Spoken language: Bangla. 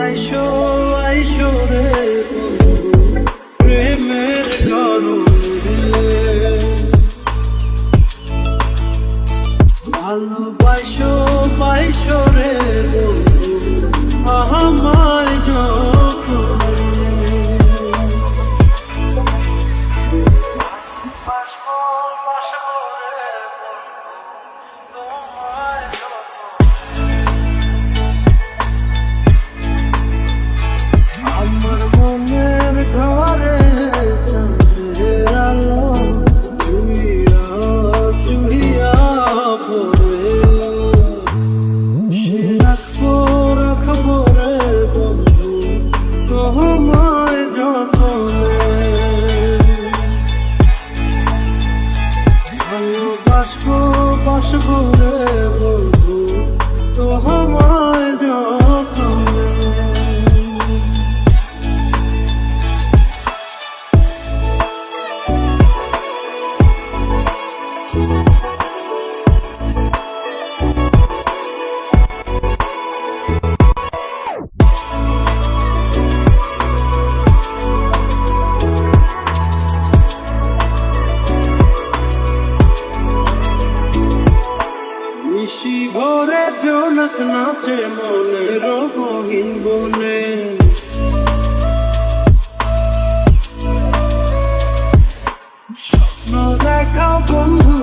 আইসো আইসো রে প্রেমের গরমে ভালোবাসো বাইসো রে আমায় যত আমার মনের ঘরে চাঁদের আলো চুইয়া চুইয়া পড়ে সে রাখবো রে বন্ধু তোমায় যতনে ভালোবাসবো রে বন্ধু তোমায় যতনে। নিশি ভোরে জোনাক নাচে মনের রঙিন বনে স্বপ্ন দেখাও বন্ধু